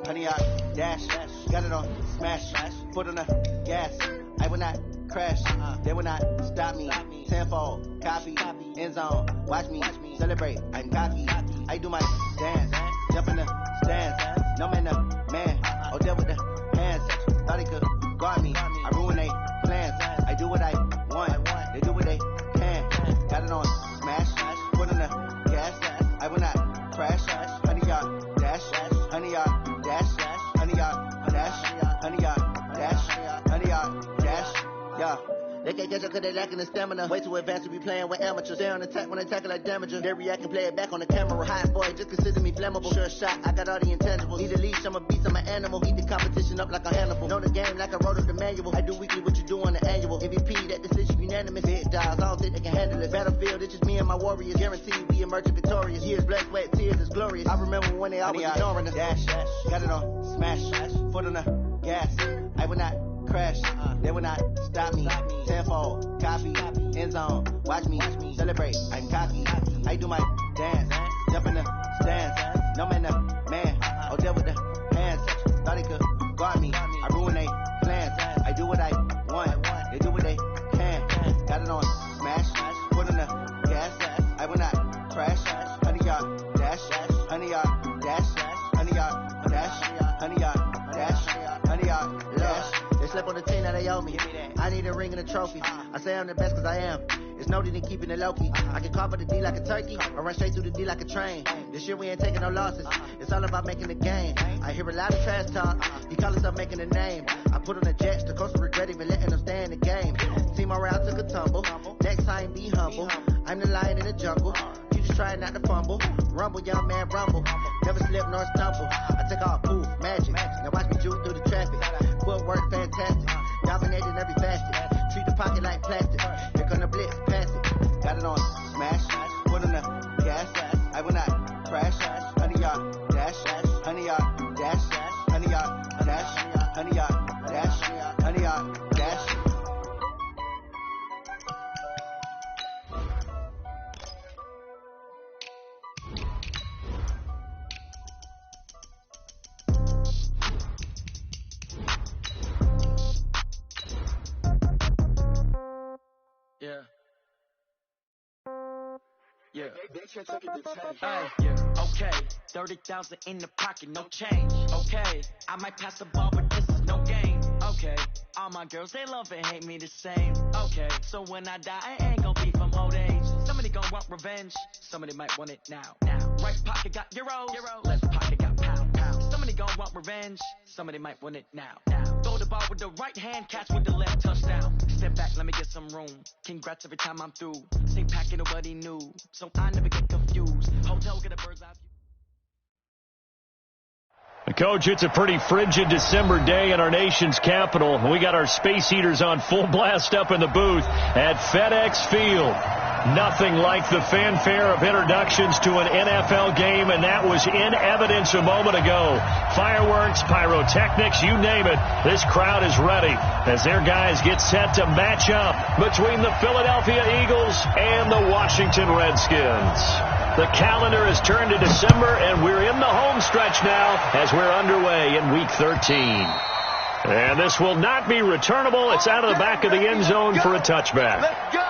honey yard, dash, got it on, smash, foot on the gas. I will not crash, they will not stop me. Tenfold, copy, end zone, watch me celebrate. I'm cocky, I do my dance, jump in the stands. No man, the man, oh there with the hands. Thought he could guard me, I ruin they plans. I do what I want, they do what they can. Got it on, smash, foot on the gas. I will not crash, honey yard, dash, honey yard, dash, honey yard, dash, honey yard, dash, honey yard, dash, yeah. They can't catch up cause they lacking the stamina. Way too advanced to be playing with amateurs. Stay on attack when they tackle like damagers. They react and play it back on the camera. Hot boy, just consider me flammable. Sure shot, I got all the intangibles. Need a leash, I'm a beast, I'm an animal. Eat the competition up like a Hannibal. Know the game like I wrote up the manual. I do weekly what you do on the annual. MVP, that decision unanimous. Hit dials, I don't think they can handle it. Battlefield, it's just me and my warriors. Guaranteed we emerge victorious. Years, blood, sweat, tears, is glorious. I remember when they always ignoring us. Dash, got it on, smash, foot on the gas. I will not crash, they will not stop me. Tenfold, copy, end zone, watch me celebrate. I'm cocky, I do my dance, jump in the stands. No man, the man, oh there with the hands. Thought he could guard me, I ruin they plans. I do what I want, they do what they can. Got it on, smash, foot on the gas. I will not crash, honey yard, dash, honey yard, dash, honey yard, dash, honey yard, dash, honey yard, dash. They slept on the team that they owe me. I need a ring and a trophy. I say I'm the best cause I am. It's no need in keeping it low-key. I can carve up the D like a turkey or run straight through the D like a train. This year we ain't taking no losses. It's all about making the game. I hear a lot of trash talk. He call himself making a name. I put on the Jets. The coach will regret even letting them stay in the game. Team morale took a tumble. Next time be humble. I'm the lion in the jungle. You just trying not to fumble. Rumble, young man, rumble. Never slip nor stumble. I take off, poof, magic. Now watch me juke through the traffic. Footwork fantastic. Dominating every facet. Treat the pocket like plastic. Here come the blitz, pass it. Got it on, smash, foot on the gas. I will not crash, honey yard, dash, honey yard, dash, honey yard, dash, honey yard, dash, honey yard, dash. Yeah. Yeah. Okay. 30,000 in the pocket, no change. Okay. I might pass the ball, but this is no game. Okay. All my girls, they love and hate me the same. Okay. So when I die, I ain't gonna be from old age. Somebody gonna want revenge. Somebody might want it now. Right pocket got euros. Left pocket got pound. Somebody gonna want revenge. Somebody might want it now. Throw the ball with the right hand, catch with the left, touchdown. Step back, let me get some room. Congrats every time I'm through. Same packet, nobody knew. So I never get confused. Hotel, get a bird's eye view. Coach, it's a pretty frigid December day in our nation's capital. We got our space heaters on full blast up in the booth at FedEx Field. Nothing like the fanfare of introductions to an NFL game, and that was in evidence a moment ago. Fireworks, pyrotechnics, you name it. This crowd is ready as their guys get set to match up between the Philadelphia Eagles and the Washington Redskins. The calendar has turned to December, and we're in the home stretch now as we're underway in Week 13. And this will not be returnable. It's out of the back of the end zone for a touchback. Let's go!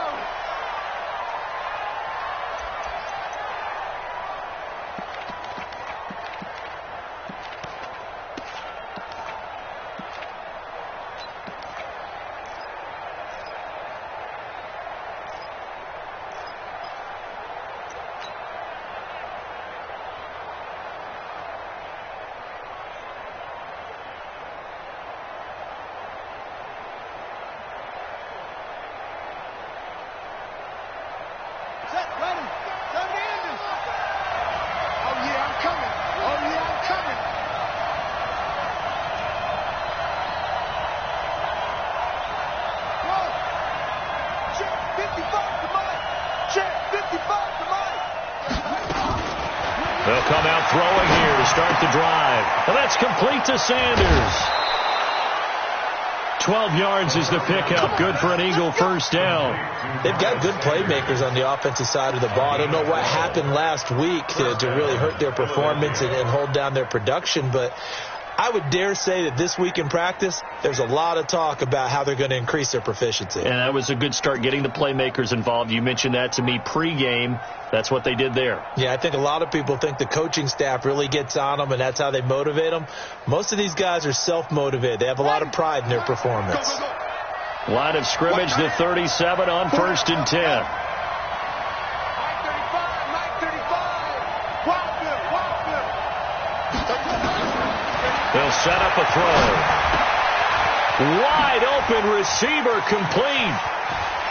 They'll come out throwing here to start the drive. And that's complete to Sanders. 12 yards is the pickup. Good for an Eagle first down. They've got good playmakers on the offensive side of the ball. I don't know what happened last week to really hurt their performance and hold down their production, but I would dare say that this week in practice, there's a lot of talk about how they're going to increase their proficiency. And that was a good start getting the playmakers involved. You mentioned that to me pregame. That's what they did there. Yeah, I think a lot of people think the coaching staff really gets on them, and that's how they motivate them. Most of these guys are self-motivated. They have a lot of pride in their performance. Line of scrimmage, the 37 on 1st and 10. They'll set up a throw. Wide open receiver complete.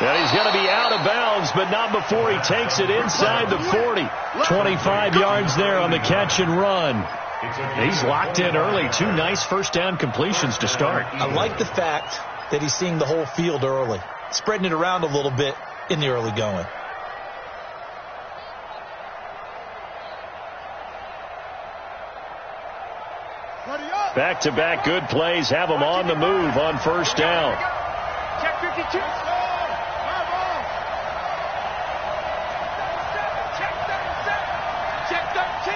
And he's going to be out of bounds, but not before he takes it inside the 40. 25 yards there on the catch and run. He's locked in early. 2 nice first down completions to start. I like the fact that he's seeing the whole field early, spreading it around a little bit in the early going. Back-to-back good plays have them on the move on first down. Check 52. Check 13.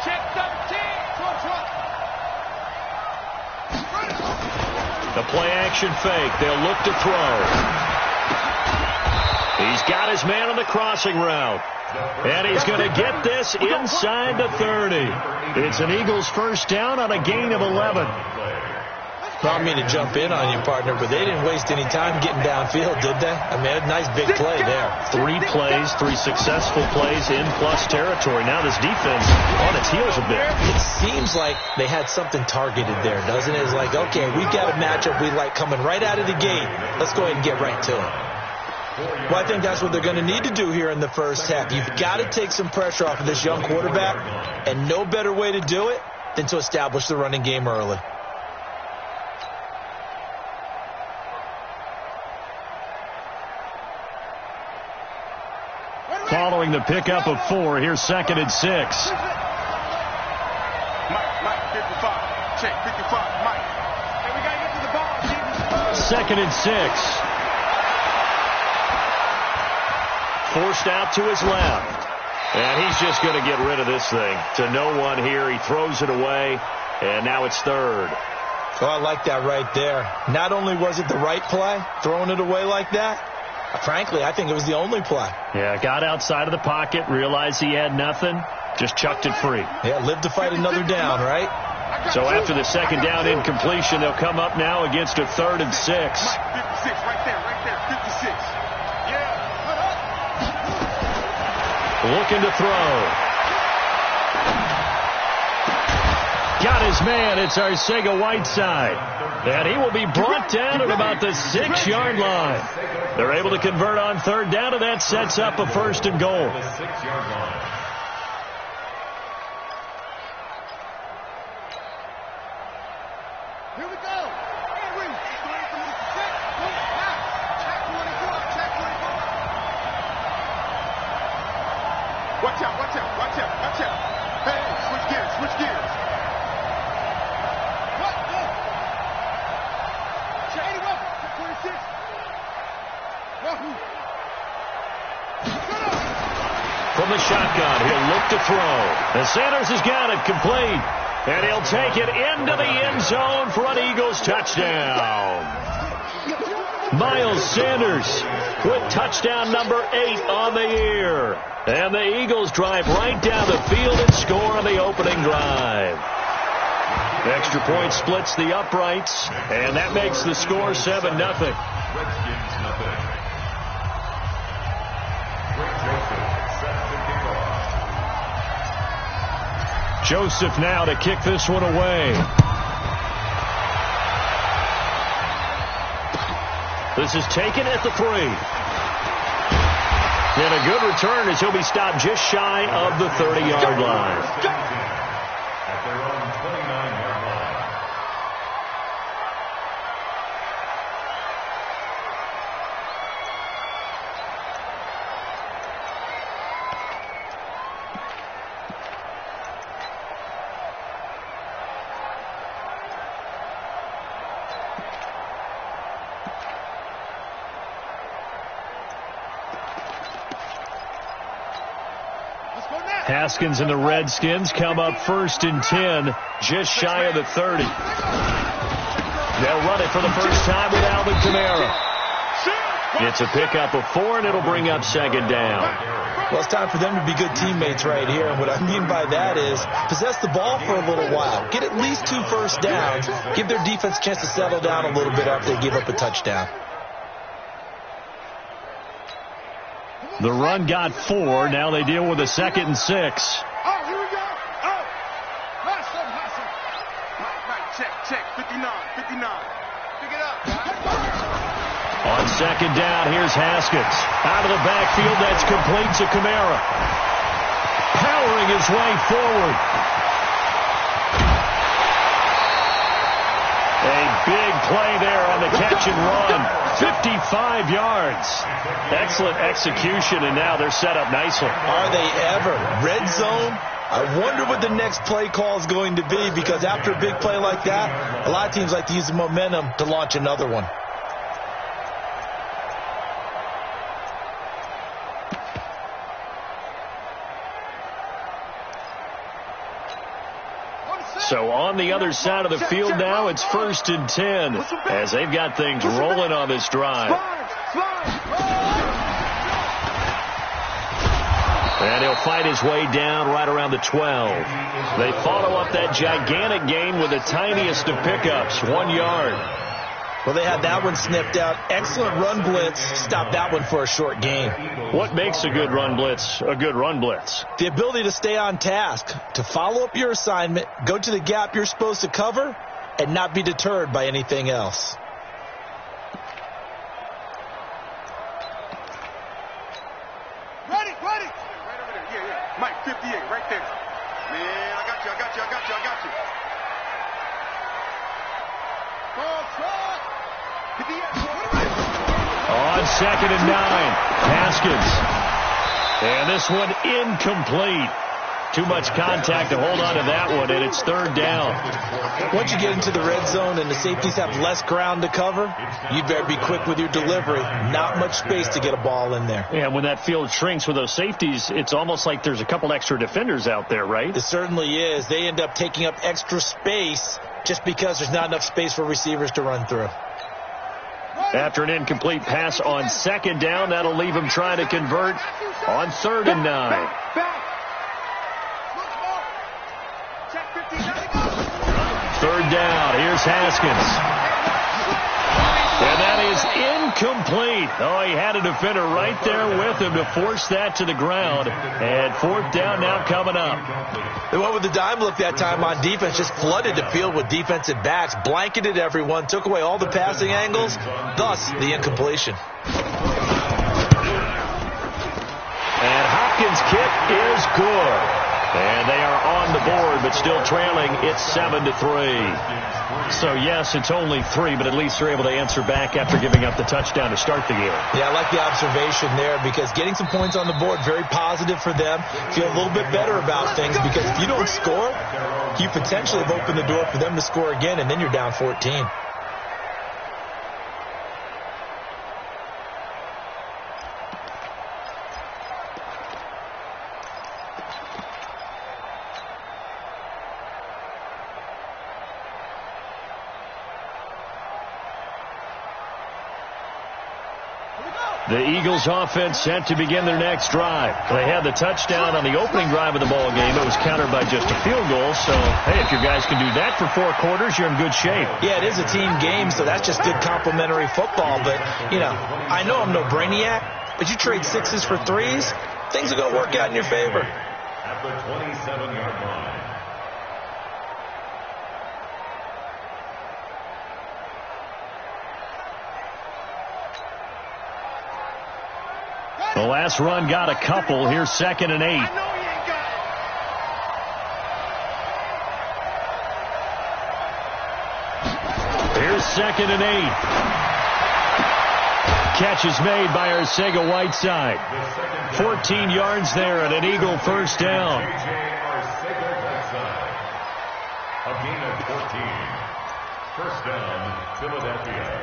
Check 13. The play-action fake. They'll look to throw. He's got his man on the crossing route. And he's going to get this inside the 30. It's an Eagles first down on a gain of 11. I don't mean to jump in on you, partner, but they didn't waste any time getting downfield, did they? I mean, a nice big play there. 3 plays, 3 successful plays in plus territory. Now this defense on its heels a bit. It seems like they had something targeted there, doesn't it? It's like, okay, we've got a matchup we like coming right out of the gate. Let's go ahead and get right to it. Well, I think that's what they're going to need to do here in the first half. You've got to take some pressure off of this young quarterback, and no better way to do it than to establish the running game early. Following the pickup of 4, here's 2nd and 6. Mike, 55. Check 55. Mike. Hey, we got to get to the ball, Jesus. 2nd and 6. Forced out to his left. And he's just going to get rid of this thing. To no one here. He throws it away. And now it's 3rd. Oh, I like that right there. Not only was it the right play, throwing it away like that, frankly, I think it was the only play. Yeah, got outside of the pocket, realized he had nothing, just chucked it free. Yeah, lived to fight another down, right? So after the 2nd down incompletion, they'll come up now against a 3rd and 6. 56, right there, 56. Yeah. Looking to throw. Got his man. It's Arcega-Whiteside. And he will be brought down at about the 6-yard line. They're able to convert on 3rd down, and that sets up a 1st and goal. Here we go. Watch out. Hey, switch gears. What? Check 26. From the shotgun, he'll look to throw. And Sanders has got it complete. And he'll take it into the end zone for an Eagles touchdown. Miles Sanders with touchdown number 8 on the year. And the Eagles drive right down the field and score on the opening drive. Extra point splits the uprights, and that makes the score 7-0. Joseph now to kick this one away. This is taken at the 3. And a good return as he'll be stopped just shy of the 30-yard line. At their own 29-yard line. Let's go now. Haskins and the Redskins come up 1st and 10, just shy of the 30. They'll run it for the first time with Alvin Kamara. It's a pickup of 4, and it'll bring up 2nd down. Well, it's time for them to be good teammates right here. And what I mean by that is possess the ball for a little while. Get at least 2 first downs. Give their defense a chance to settle down a little bit after they give up a touchdown. The run got 4. Now they deal with a 2nd and 6. Oh, here we go. Oh. Hustle. Right. Check. 59. Pick it up, guys. On 2nd down, here's Haskins. Out of the backfield, that's complete to Kamara. Powering his way forward. A big play there on the catch and run. 55 yards. Excellent execution, and now they're set up nicely. Are they ever? Red zone? I wonder what the next play call is going to be, because after a big play like that, a lot of teams like to use the momentum to launch another one. So on the other side of the field now, it's 1st and 10 as they've got things rolling on this drive. And he'll fight his way down right around the 12. They follow up that gigantic gain with the tiniest of pickups, 1 yard. Well, they had that one snipped out. Excellent run blitz. Stop that one for a short gain. What makes a good run blitz a good run blitz? The ability to stay on task, to follow up your assignment, go to the gap you're supposed to cover, and not be deterred by anything else. Ready. Right over there. Yeah. Mike, 58, right there. Man, I got you. On 2nd and 9, Haskins. And this one incomplete. Too much contact to hold on to that one, and it's 3rd down. Once you get into the red zone and the safeties have less ground to cover, you'd better be quick with your delivery. Not much space to get a ball in there. Yeah, when that field shrinks with those safeties, it's almost like there's a couple extra defenders out there, right? It certainly is. They end up taking up extra space just because there's not enough space for receivers to run through. After an incomplete pass on 2nd down, that'll leave him trying to convert on 3rd and 9. 3rd down, here's Haskins. And that is incomplete. Oh, he had a defender right there with him to force that to the ground. And 4th down now coming up. They went with the dime look that time on defense, just flooded the field with defensive backs, blanketed everyone, took away all the passing angles, thus the incompletion. And Hopkins' kick is good. And they are on the board, but still trailing. It's 7-3. So, yes, it's only 3, but at least they're able to answer back after giving up the touchdown to start the game. Yeah, I like the observation there, because getting some points on the board, very positive for them. Feel a little bit better about things, because if you don't score, you potentially have opened the door for them to score again, and then you're down 14. The Eagles offense set to begin their next drive. They had the touchdown on the opening drive of the ball game. It was countered by just a field goal. So, hey, if your guys can do that for 4 quarters, you're in good shape. Yeah, it is a team game, so that's just good complimentary football. But, you know, I know I'm no brainiac, but you trade 6s for 3s, things are going to work out in your favor. At the 27-yard line. The last run got a couple. Here's 2nd and 8. Here's 2nd and 8. Catch is made by Arcega-Whiteside. 14 yards there and an Eagle first down. A gain of 14. First down, Philadelphia.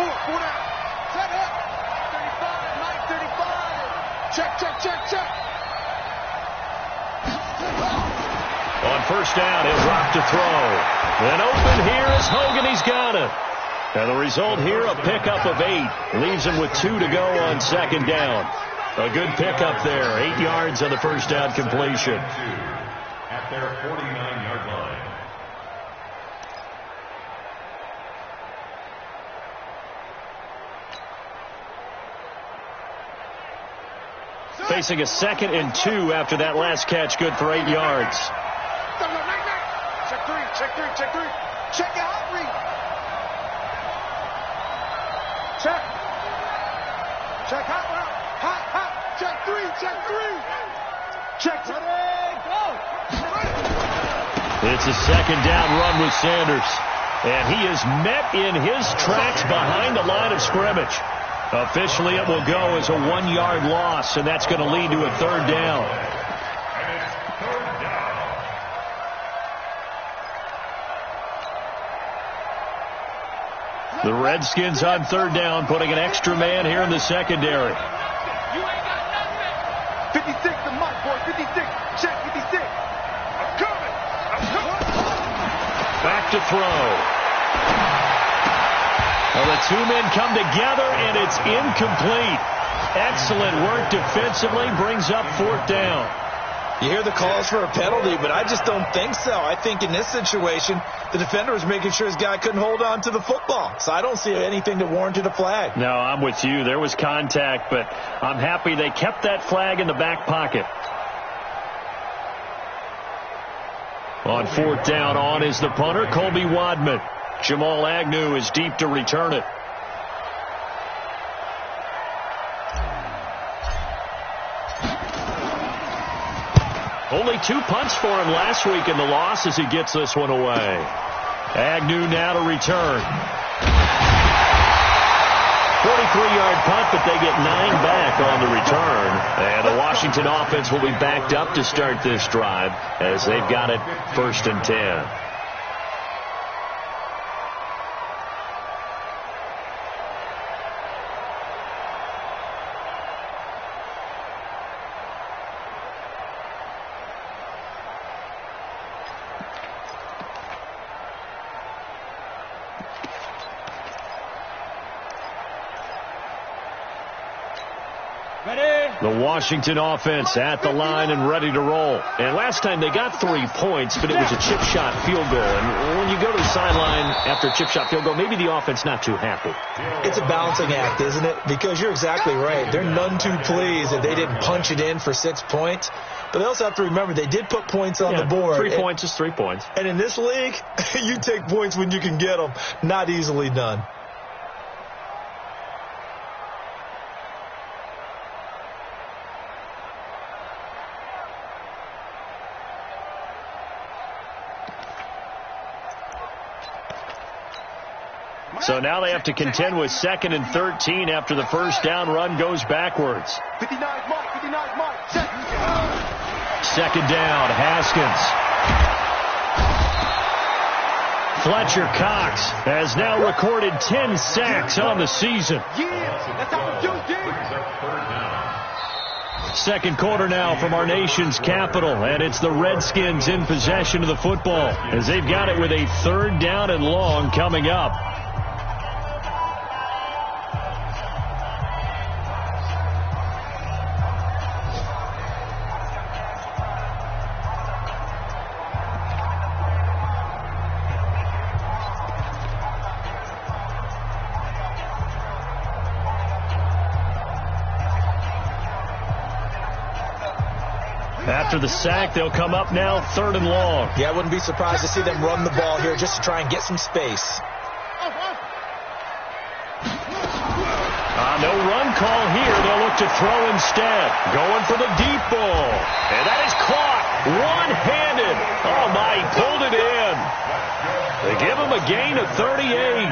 it. Pull down. Set up. 35, Mike, 35. Check. On first down, he'll drop to throw. And open here is Hogan. He's got it. And the result here, a pickup of 8. Leaves him with 2 to go on second down. A good pickup there. 8 yards on the first down completion. At their 49-yard line. Facing a 2nd and 2 after that last catch. Good for 8 yards. Check three. Check your hot read. Check hot route. Hot. Check three. Check. Go. It's a second down run with Sanders. And he is met in his tracks behind the line of scrimmage. Officially, it will go as a 1-yard loss, and that's going to lead to a third down. The Redskins on third down, putting an extra man here in the secondary. You ain't got nothing. 56 to Mike, boy. 56. Check 56. I'm coming. Back to throw. Well, the 2 men come together, and it's incomplete. Excellent work defensively, brings up fourth down. You hear the calls for a penalty, but I just don't think so. I think in this situation, the defender was making sure his guy couldn't hold on to the football. So I don't see anything that warranted a flag. No, I'm with you. There was contact, but I'm happy they kept that flag in the back pocket. On fourth down, on is the punter, Colby Wadman. Jamal Agnew is deep to return it. Only 2 punts for him last week in the loss as he gets this one away. Agnew now to return. 43-yard punt, but they get 9 back on the return. And the Washington offense will be backed up to start this drive as they've got it 1st and 10. The Washington offense at the line and ready to roll. And last time they got 3 points, but it was a chip shot field goal. And when you go to the sideline after a chip shot field goal, maybe the offense not too happy. It's a balancing act, isn't it? Because you're exactly right. They're none too pleased that they didn't punch it in for 6 points. But they also have to remember they did put points on the board. 3 points is 3 points. And in this league, you take points when you can get them. Not easily done. So now they have to contend with 2nd and 13 after the first down run goes backwards. 59 Mike. Check. Second down, Haskins. Fletcher Cox has now recorded 10 sacks on the season. Yeah, that's how we do, dude. Second quarter now from our nation's capital, and it's the Redskins in possession of the football as they've got it with a 3rd down and long coming up. After the sack, they'll come up now 3rd and long. Yeah, I wouldn't be surprised to see them run the ball here just to try and get some space. No run call here. They'll look to throw instead. Going for the deep ball. And that is caught one-handed. Oh, my, he pulled it in. They give him a gain of 38.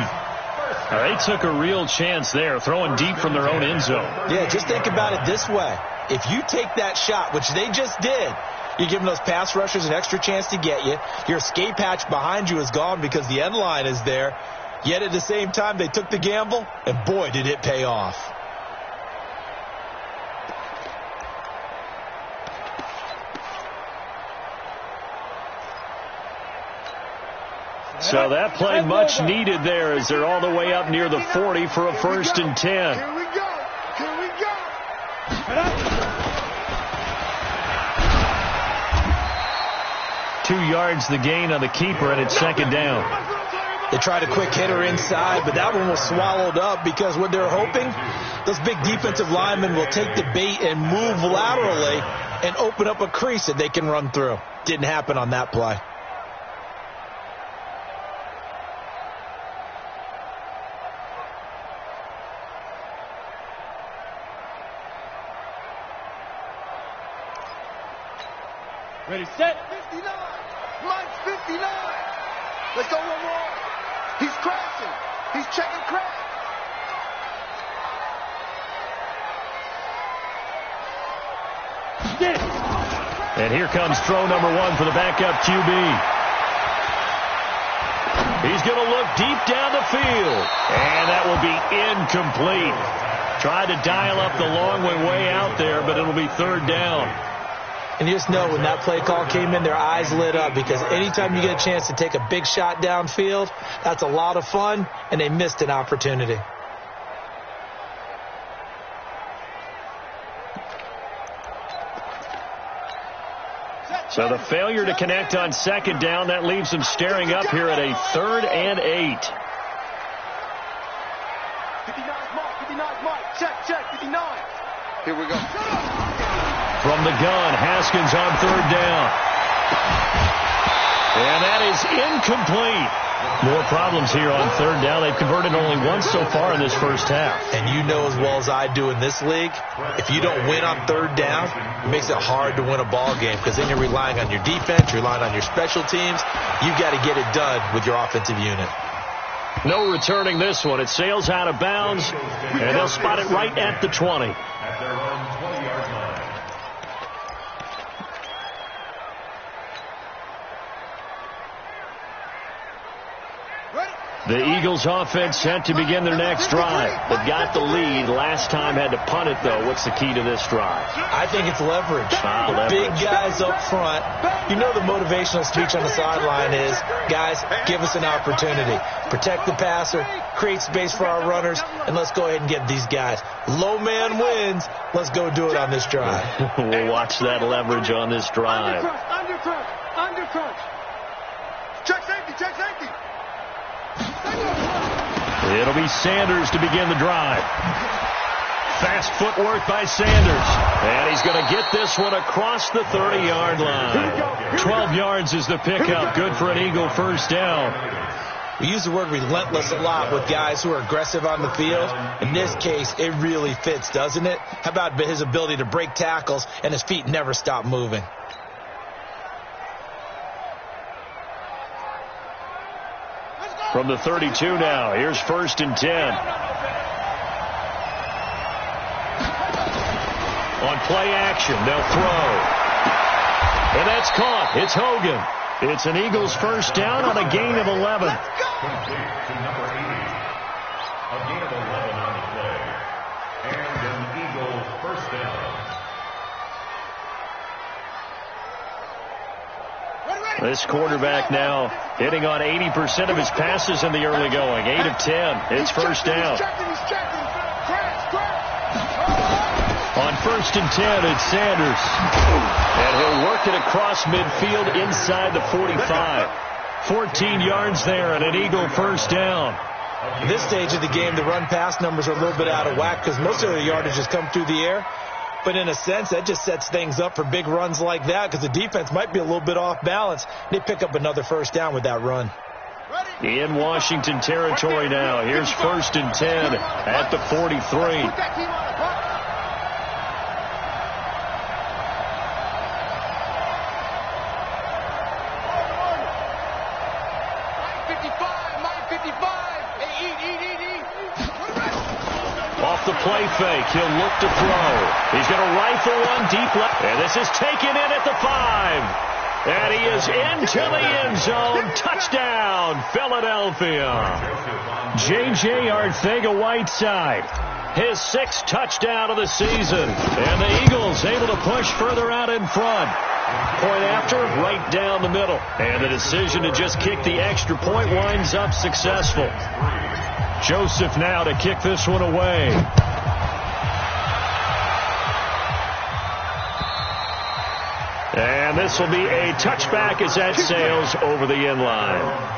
They took a real chance there, throwing deep from their own end zone. Yeah, just think about it this way. If you take that shot, which they just did, you're giving those pass rushers an extra chance to get you. Your escape hatch behind you is gone because the end line is there. Yet at the same time, they took the gamble, and boy, did it pay off. So that play much needed there as they're all the way up near the 40 for a 1st and 10. Here we go. Here we go. 2 yards the gain on the keeper, and it's 2nd down. They tried a quick hitter inside, but that one was swallowed up because what they're hoping, those big defensive linemen will take the bait and move laterally and open up a crease that they can run through. Didn't happen on that play. Ready, set. 59. Mike's 59. Let's go one more. He's crashing. He's checking crash. And here comes throw number 1 for the backup QB. He's going to look deep down the field. And that will be incomplete. Tried to dial up the long one way out there, but it'll be 3rd down. And you just know when that play call came in, their eyes lit up because anytime you get a chance to take a big shot downfield, that's a lot of fun, and they missed an opportunity. So the failure to connect on 2nd down, that leaves them staring up here at a 3rd and 8. 59's Mike. 59's Mike. Check. 59. Here we go. From the gun, Haskins on 3rd down. And that is incomplete. More problems here on 3rd down. They've converted only once so far in this first half. And you know as well as I do in this league, if you don't win on 3rd down, it makes it hard to win a ball game because then you're relying on your defense, you're relying on your special teams. You've got to get it done with your offensive unit. No returning this one. It sails out of bounds, and they'll spot it right at the 20. At their own 20-yard line. The Eagles offense set to begin their next drive. They've got the lead. Last time had to punt it, though. What's the key to this drive? I think it's leverage. Leverage. Big guys up front. You know the motivational speech on the sideline is, guys, give us an opportunity. Protect the passer, create space for our runners, and let's go ahead and get these guys. Low man wins. Let's go do it on this drive. We'll watch that leverage on this drive. Under crunch. Check safety. It'll be Sanders to begin the drive. Fast footwork by Sanders. And he's going to get this one across the 30-yard line. 12 yards is the pickup. Good for an Eagle 1st down. We use the word relentless a lot with guys who are aggressive on the field. In this case, it really fits, doesn't it? How about his ability to break tackles and his feet never stop moving? From the 32 now, here's 1st and 10. On play action, they'll throw. And that's caught. It's Hogan. It's an Eagles 1st down on a gain of 11. Complete to number 80. A gain of 11 on the play. And an Eagle 1st down. This quarterback now hitting on 80% of his passes in the early going. 8 of 10. It's 1st down. On 1st and 10, it's Sanders. And he'll work it across midfield inside the 45. 14 yards there and an Eagle 1st down. At this stage of the game, the run-pass numbers are a little bit out of whack because most of their yardage has come through the air. But in a sense, that just sets things up for big runs like that because the defense might be a little bit off balance. They pick up another 1st down with that run. In Washington territory now. Here's 1st and 10 at the 43. Off the play fake, he'll look to throw. He's going to rifle one deep left. And this is taken in at the 5. And he is into the end zone. Touchdown, Philadelphia. J.J. Arcega-Whiteside, his 6th touchdown of the season. And the Eagles able to push further out in front. Point after, right down the middle. And the decision to just kick the extra point winds up successful. Joseph now to kick this one away. And this will be a touchback as that sails over the end line.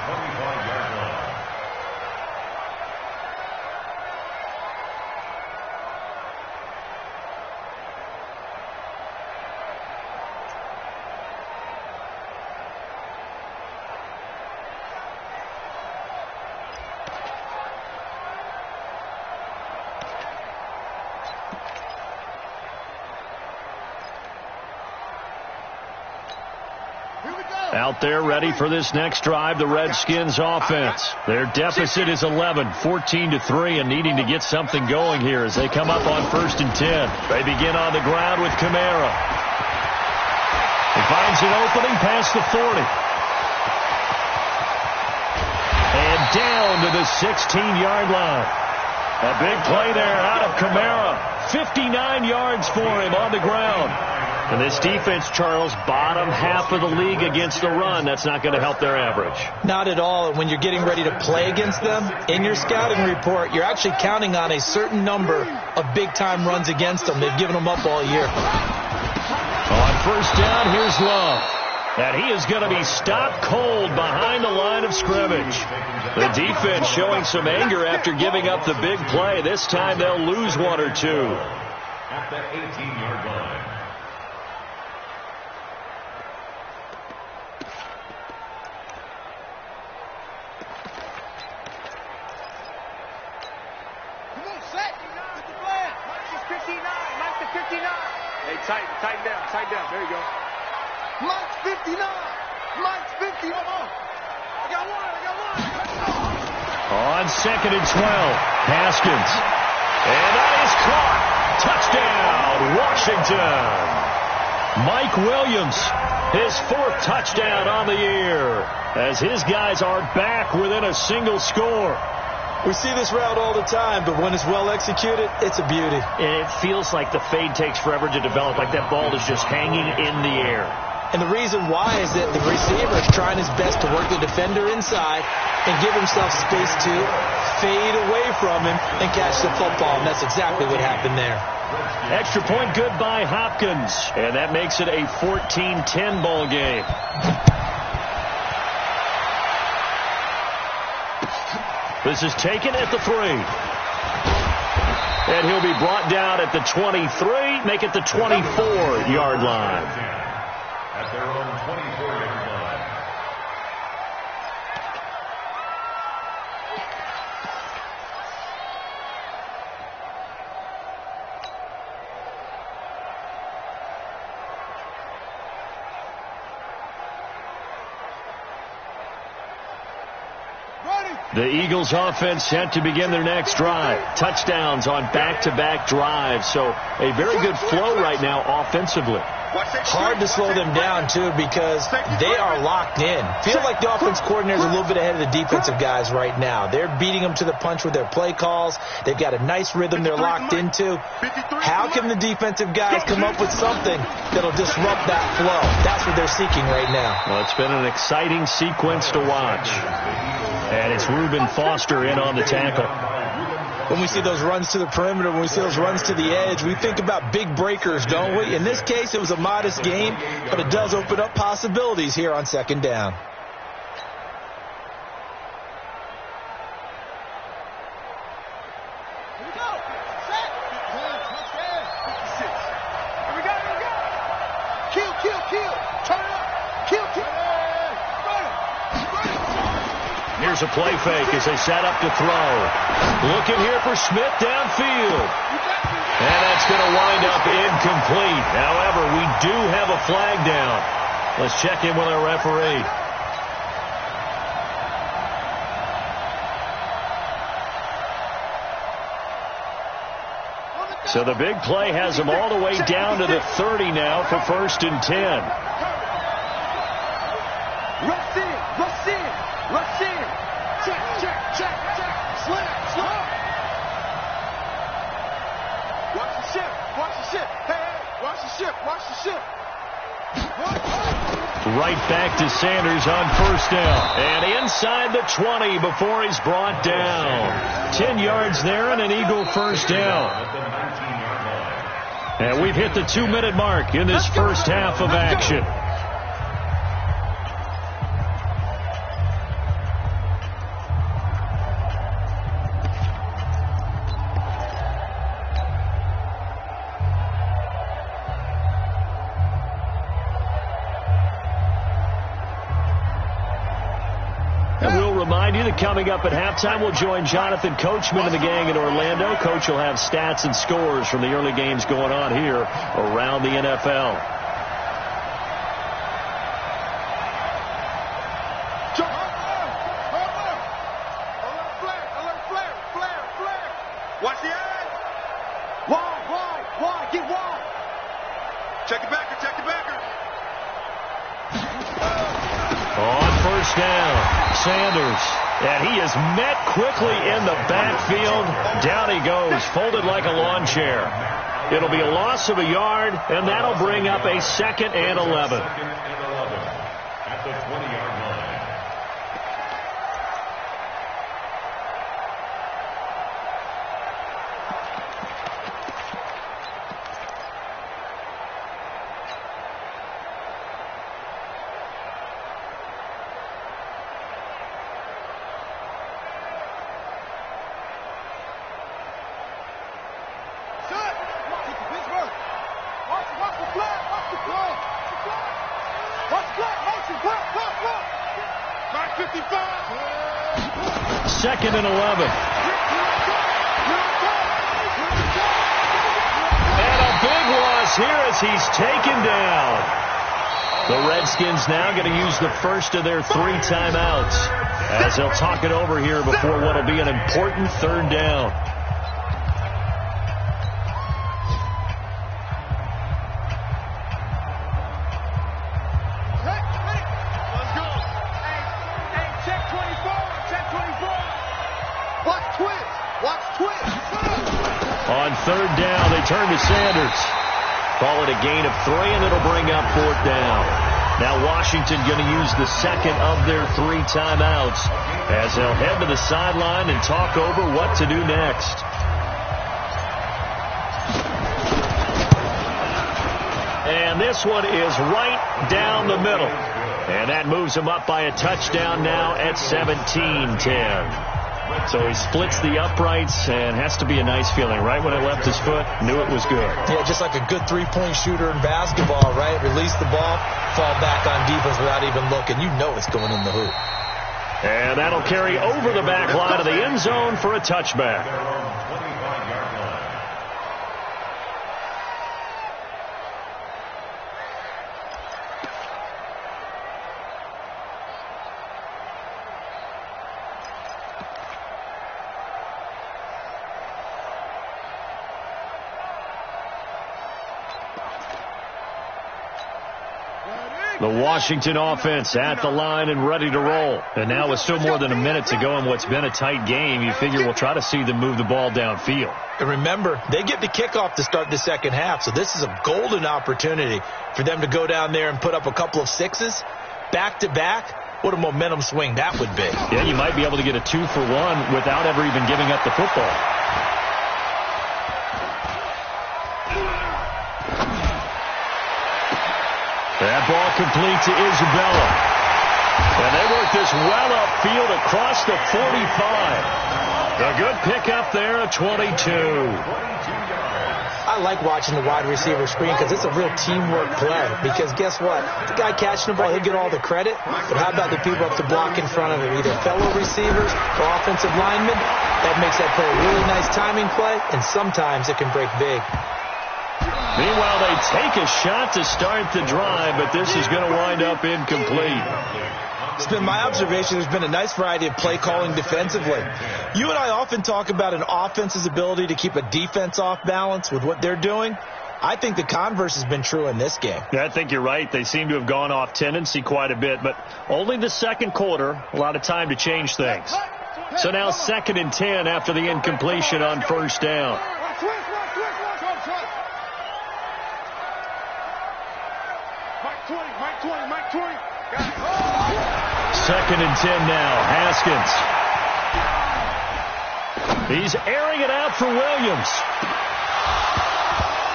Out there ready for this next drive, the Redskins offense. Their deficit is 11, 14-3, and needing to get something going here as they come up on 1st and 10. They begin on the ground with Kamara. He finds an opening past the 40. And down to the 16-yard line. A big play there out of Kamara. 59 yards for him on the ground. And this defense, Charles, bottom half of the league against the run. That's not going to help their average. Not at all. When you're getting ready to play against them, in your scouting report, you're actually counting on a certain number of big-time runs against them. They've given them up all year. On 1st down, here's Love. And he is going to be stopped cold behind the line of scrimmage. The defense showing some anger after giving up the big play. This time they'll lose 1 or 2. At the 18-yard line. Tighten down. There you go. Mike's 59. Mike's 50. I got one. On 2nd and 12, Haskins. And that is caught. Touchdown, Washington. Mike Williams, his 4th touchdown on the year, as his guys are back within a single score. We see this route all the time, but when it's well executed, it's a beauty. And it feels like the fade takes forever to develop, like that ball is just hanging in the air. And the reason why is that the receiver is trying his best to work the defender inside and give himself space to fade away from him and catch the football, and that's exactly what happened there. Extra point good by Hopkins, and that makes it a 14-10 ball game. This is taken at the 3. And he'll be brought down at the 23, make it the 24-yard line. At their own 24-yard line. The Eagles offense set to begin their next drive. Touchdowns on back-to-back drives. So a very good flow right now offensively. Hard to slow them down, too, because they are locked in. Feel like the offense coordinator is a little bit ahead of the defensive guys right now. They're beating them to the punch with their play calls. They've got a nice rhythm they're locked into. How can the defensive guys come up with something that'll disrupt that flow? That's what they're seeking right now. Well, it's been an exciting sequence to watch. And it's Reuben Foster in on the tackle. When we see those runs to the perimeter, when we see those runs to the edge, we think about big breakers, don't we? In this case, it was a modest game, but it does open up possibilities here on 2nd down. Here we go. Set. Here we go. Kill. Turn it up. Kill. Here's a play fake as they set up to throw. Looking here for Smith downfield. And that's going to wind up incomplete. However, we do have a flag down. Let's check in with our referee. So the big play has them all the way down to the 30 now for 1st and 10. Right back to Sanders on first down. And inside the 20 before he's brought down. 10 yards there and an Eagle first down. And we've hit the 2-minute mark in this first half of action. Coming up at halftime, we'll join Jonathan Coachman and the gang in Orlando. Coach will have stats and scores from the early games going on here around the NFL. Watch the eye. Wide, get wide. Check the backer, On first down, Sanders. And he is met quickly in the backfield. Down he goes, folded like a lawn chair. It'll be a loss of a yard, and that'll bring up a 2nd and 11. At the 20-yard line. Second and 11. And a big loss here as he's taken down. The Redskins now going to use the first of their 3 timeouts as they'll talk it over here before what will be an important 3rd down. On 3rd down, they turn to Sanders. Call it a gain of 3, and it'll bring up 4th down. Now Washington going to use the second of their 3 timeouts as they'll head to the sideline and talk over what to do next. And this one is right down the middle. And that moves him up by a touchdown now at 17-10. So he splits the uprights, and has to be a nice feeling. Right when it left his foot, knew it was good. Yeah, just like a good 3-point shooter in basketball, right? Release the ball, fall back on defense without even looking. You know it's going in the hoop. And that'll carry over the back line of the end zone for a touchback. The Washington offense at the line and ready to roll. And now with still more than a minute to go in what's been a tight game, you figure we'll try to see them move the ball downfield. And remember, they get the kickoff to start the second half, so this is a golden opportunity for them to go down there and put up a couple of 6s back-to-back. What a momentum swing that would be. Yeah, you might be able to get a 2-for-1 without ever even giving up the football. That ball complete to Isabella. And they work this well upfield across the 45. A good pickup there at 22. I like watching the wide receiver screen because it's a real teamwork play. Because guess what? The guy catching the ball, he'll get all the credit. But how about the people up the block in front of him? Either fellow receivers or offensive linemen. That makes that play a really nice timing play, and sometimes it can break big. Meanwhile, they take a shot to start the drive, but this is going to wind up incomplete. It's been my observation there's been a nice variety of play calling defensively. You and I often talk about an offense's ability to keep a defense off balance with what they're doing. I think the converse has been true in this game. Yeah, I think you're right. They seem to have gone off tendency quite a bit, but only the second quarter, a lot of time to change things. So now 2nd and 10 after the incompletion on first down. 2nd and 10 now. Haskins. He's airing it out for Williams.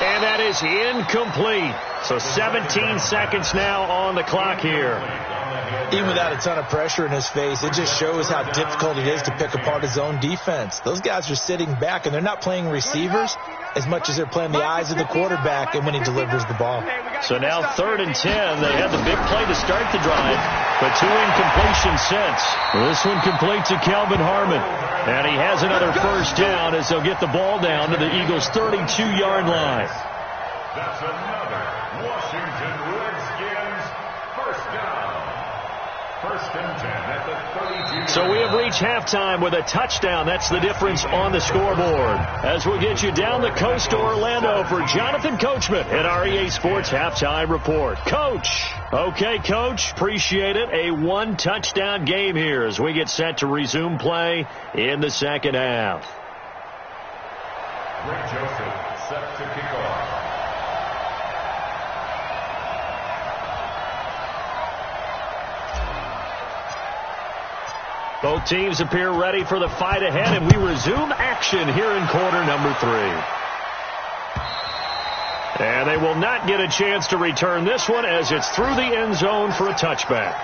And that is incomplete. So 17 seconds now on the clock here. Even without a ton of pressure in his face, it just shows how difficult it is to pick apart his own defense. Those guys are sitting back, and they're not playing receivers as much as they're playing the eyes of the quarterback and when he delivers the ball. So now 3rd and 10. They had the big play to start the drive, but 2 incompletions since. This one complete to Calvin Harmon. And he has another first down as they'll get the ball down to the Eagles' 32-yard line. That's another Washington Redskins first down. 1st and 10 at the 32. So we have reached halftime with a touchdown. That's the difference on the scoreboard. As we'll get you down the coast to Orlando for Jonathan Coachman at our EA Sports Halftime Report. Coach. Okay, Coach. Appreciate it. A 1-touchdown game here as we get set to resume play in the second half. Rick Joseph set to kick off. Both teams appear ready for the fight ahead, and we resume action here in quarter number 3. And they will not get a chance to return this one as it's through the end zone for a touchback.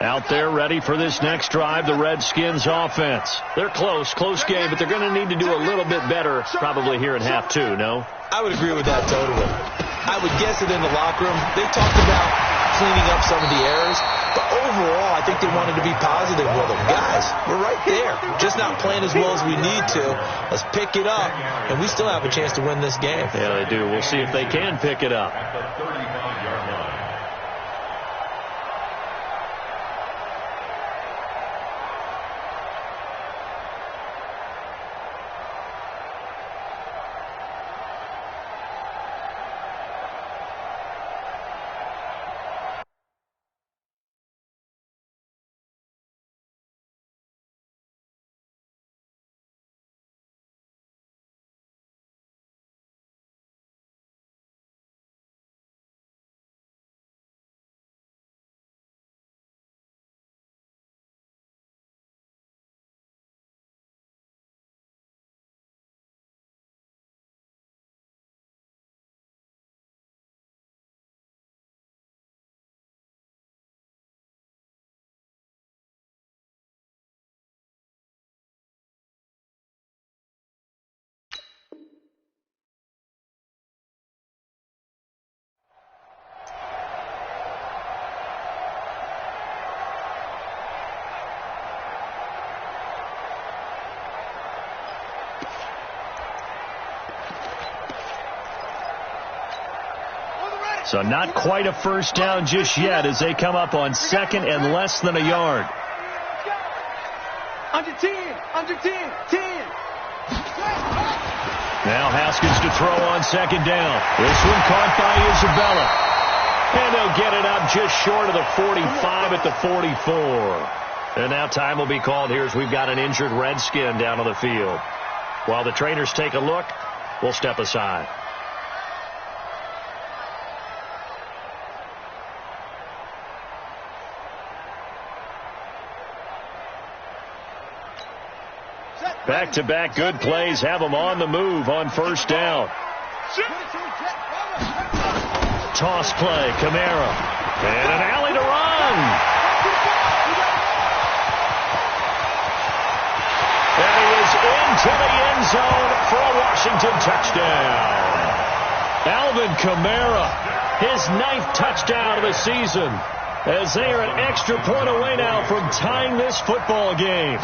Out there ready for this next drive, the Redskins offense. They're close game, but they're going to need to do a little bit better probably here in half 2, no? I would agree with that totally. I would guess it in the locker room. They talked about cleaning up some of the errors, but overall, I think they wanted to be positive with them. Guys, we're right there. Just not playing as well as we need to. Let's pick it up, and we still have a chance to win this game. Yeah, they do. We'll see if they can pick it up. At the 35-yard line. So not quite a first down just yet as they come up on 2nd and less than a yard. Under 10, 10. Now Haskins to throw on 2nd down. This one caught by Isabella. And they'll get it up just short of the 45 at the 44. And now time will be called here as we've got an injured Redskin down on the field. While the trainers take a look, we'll step aside. Back-to-back good plays have them on the move on first down. Toss play, Kamara. And an alley to run. And he is into the end zone for a Washington touchdown. Alvin Kamara, his 9th touchdown of the season, as they are an extra point away now from tying this football game.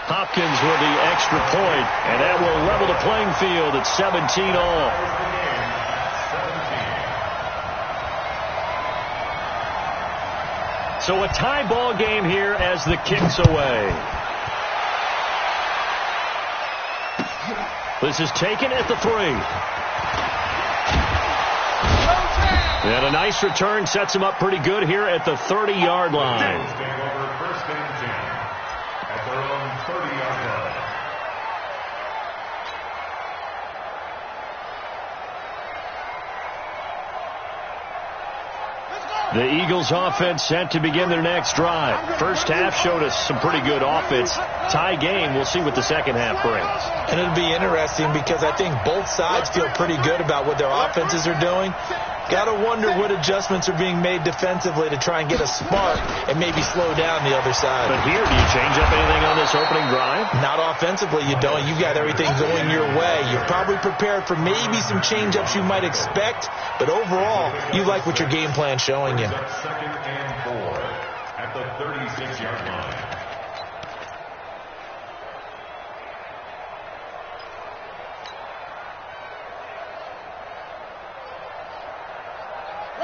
Hopkins with the extra point, and that will level the playing field at 17 all. So a tie ball game here as the kick's away. This is taken at the 3. And a nice return sets him up pretty good here at the 30-yard line. The Eagles offense set to begin their next drive. First half showed us some pretty good offense. Tie game. We'll see what the second half brings. And it'll be interesting because I think both sides feel pretty good about what their offenses are doing. Got to wonder what adjustments are being made defensively to try and get a spark and maybe slow down the other side. But here, do you change up anything on this opening drive? Not offensively, you don't. You've got everything going your way. You're probably prepared for maybe some change-ups you might expect, but overall, you like what your game plan's showing you. Second and 4 at the 36-yard line.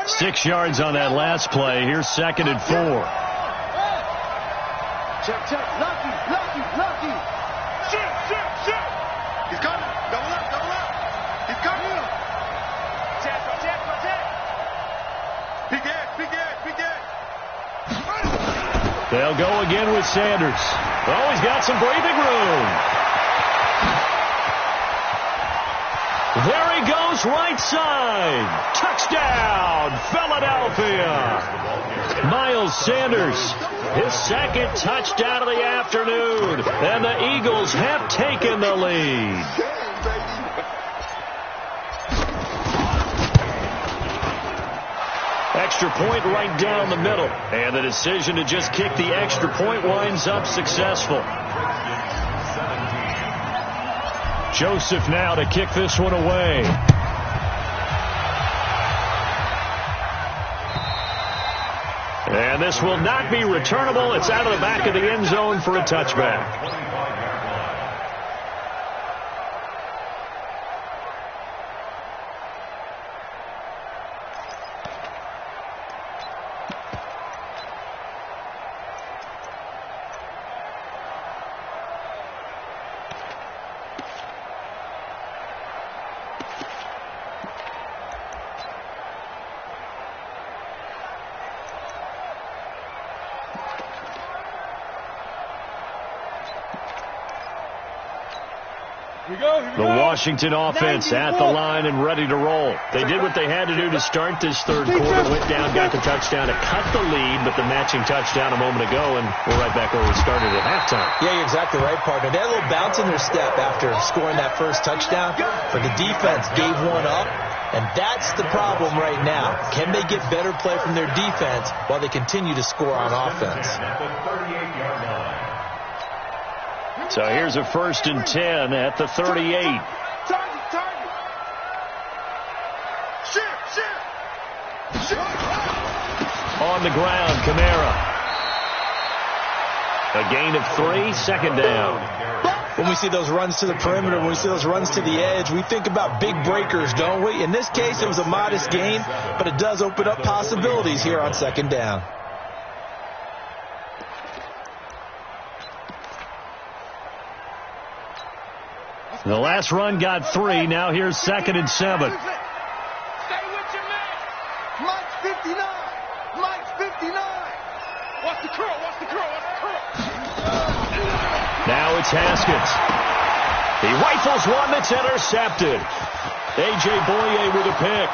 Six yards on that last play. Here's second and 4. Check, check. Lucky. Shoot. He's coming. Double up. He's coming. Check. Big edge. They'll go again with Sanders. Oh, he's got some breathing room. There he goes, right side. Touchdown, Philadelphia. Miles Sanders, his second touchdown of the afternoon. And the Eagles have taken the lead. Extra point right down the middle. And the decision to just kick the extra point winds up successful. Joseph now to kick this one away. And this will not be returnable. It's out of the back of the end zone for a touchback. The Washington offense at the line and ready to roll. They did what they had to do to start this third quarter. Went down, got the touchdown to cut the lead, but the matching touchdown a moment ago, and we're right back where we started at halftime. Yeah, you're exactly right, partner. They had a little bounce in their step after scoring that first touchdown, but the defense gave one up, and that's the problem right now. Can they get better play from their defense while they continue to score on offense? So here's a 1st and 10 at the 38. Target. Shit. On the ground, Kamara. A gain of 3, second down. When we see those runs to the perimeter, when we see those runs to the edge, we think about big breakers, don't we? In this case, it was a modest gain, but it does open up possibilities here on second down. The last run got 3. Now here's 2nd and 7. Stay with your man. Mike's 59. Watch the curl. Now it's Haskins. He rifles one that's intercepted. A.J. Boye with a pick.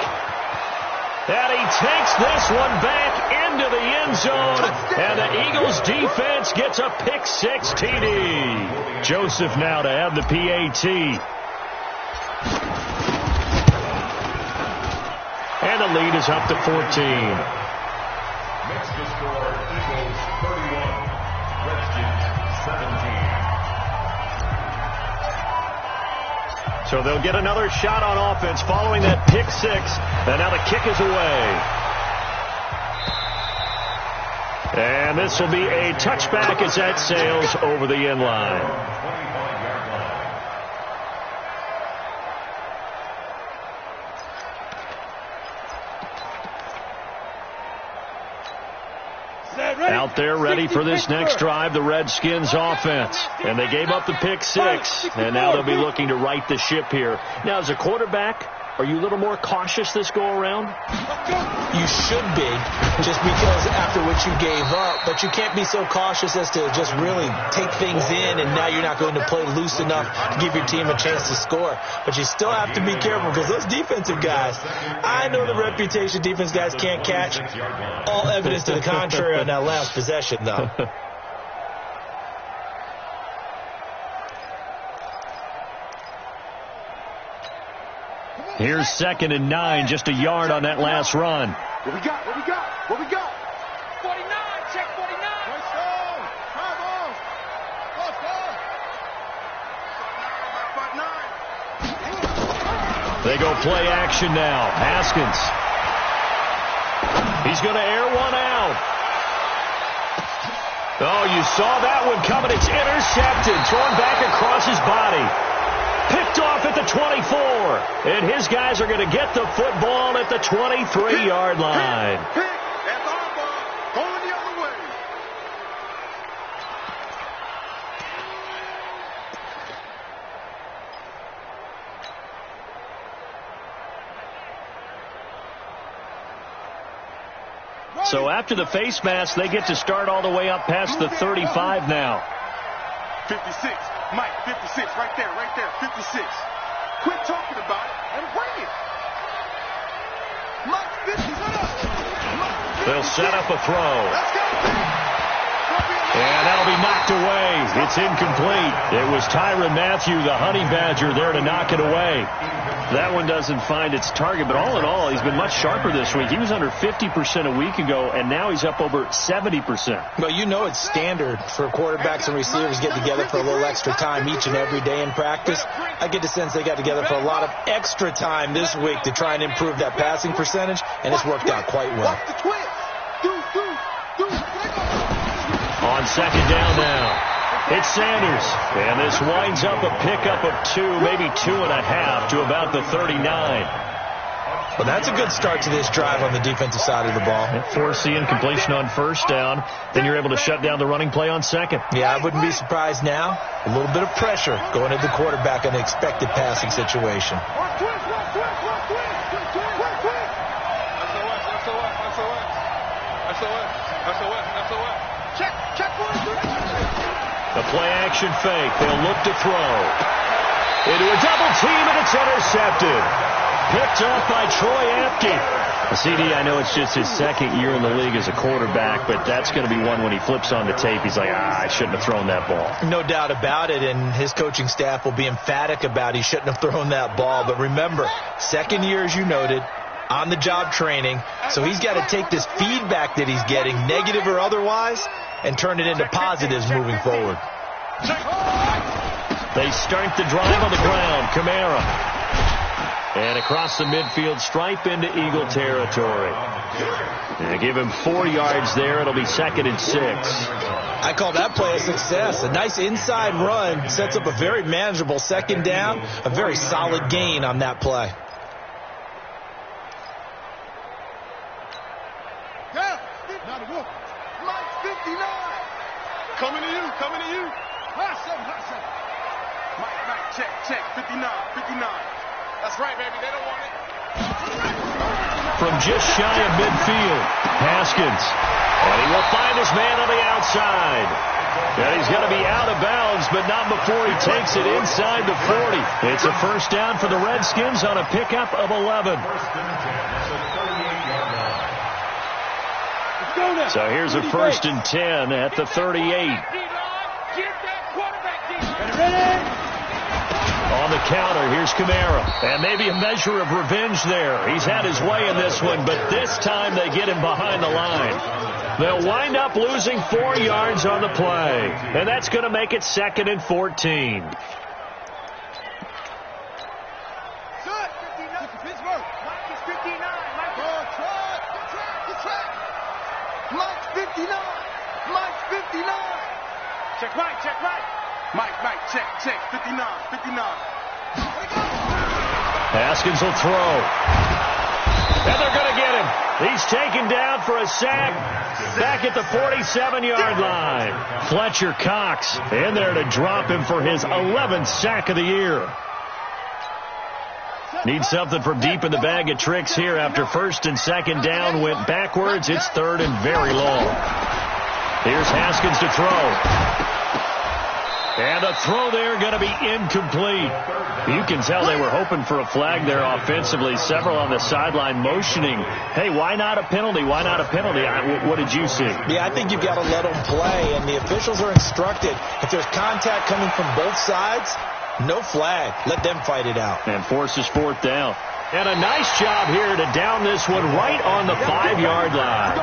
And he takes this one back into the end zone. And the Eagles defense gets a pick 6 TD. Joseph now to have the PAT. And the lead is up to 14. Next to score, Eagles 31, Redskins 17. So they'll get another shot on offense following that pick 6. And now the kick is away. And this will be a touchback as that sails over the end line. 25-yard line. Out there ready for this next drive, the Redskins offense. And they gave up the pick 6, and now they'll be looking to right the ship here. Now, as a quarterback, Are you a little more cautious this go-around? You should be, just because after what you gave up. But you can't be so cautious as to just really take things in, and now you're not going to play loose enough to give your team a chance to score. But you still have to be careful, because those defensive guys, I know the reputation defense guys can't catch. All evidence to the contrary on that last possession, though. Here's 2nd and 9, just a yard on that last run. What we got? What we got? What we got? 49, check 49. Let's go. Come on. Let's go. They go play action now. Haskins. He's going to air one out. Oh, you saw that one coming. It's intercepted. Thrown back across his body. Picked off at the 24. And his guys are going to get the football at the 23-yard line. That's our ball. Going the other way. So after the face mask, they get to start all the way up past the 35 now. 56. Mike, 56. Right there. 56. Quit talking about it and bring it. Mike, 50. They'll set up a throw. Let's go. And that'll be knocked away. It's incomplete. It was Tyrann Mathieu, the Honey Badger, there to knock it away. That one doesn't find its target, but all in all, he's been much sharper this week. He was under 50% a week ago, and now he's up over 70%. Well, you know it's standard for quarterbacks and receivers get together for a little extra time each and every day in practice. I get the sense they got together for a lot of extra time this week to try and improve that passing percentage, and it's worked out quite well. On 2nd down now, it's Sanders. And this winds up a pickup of 2, maybe 2.5 to about the 39. Well, that's a good start to this drive on the defensive side of the ball. Forcing completion on 1st down. Then you're able to shut down the running play on 2nd. Yeah, I wouldn't be surprised now. A little bit of pressure going at the quarterback in the expected passing situation. The play-action fake. They'll look to throw. Into a double team, and it's intercepted. Picked off by Troy Apke. CD, I know it's just his 2nd year in the league as a quarterback, but that's going to be one when he flips on the tape. He's like, I shouldn't have thrown that ball. No doubt about it, and his coaching staff will be emphatic about he shouldn't have thrown that ball. But remember, 2nd year, as you noted, on-the-job training, so he's got to take this feedback that he's getting, negative or otherwise, and turn it into positives moving forward. They start the drive on the ground. Kamara. And across the midfield stripe into Eagle territory. And give him 4 yards there. It'll be 2nd and 6. I call that play a success. A nice inside run sets up a very manageable 2nd down. A very solid gain on that play. Coming to you. Mike, check. 59. That's right, baby. They don't want it. From just shy of midfield, Haskins. And he will find his man on the outside. And he's going to be out of bounds, but not before he takes it inside the 40. It's a 1st down for the Redskins on a pickup of 11. So here's a 1st and 10 at the 38. On the counter, here's Kamara. And maybe a measure of revenge there. He's had his way in this one, but this time they get him behind the line. They'll wind up losing 4 yards on the play. And that's going to make it 2nd and 14. Mike, check. 59. Haskins will throw. And they're going to get him. He's taken down for a sack back at the 47-yard line. Fletcher Cox in there to drop him for his 11th sack of the year. Need something from deep in the bag of tricks here after first and second down went backwards. It's third and very long. Here's Haskins to throw. And a throw there going to be incomplete. You can tell they were hoping for a flag there offensively. Several on the sideline motioning, hey, why not a penalty? Why not a penalty? What did you see? Yeah, I think you've got to let them play, and the officials are instructed. If there's contact coming from both sides, no flag. Let them fight it out. And forces fourth down. And a nice job here to down this one right on the 5-yard line.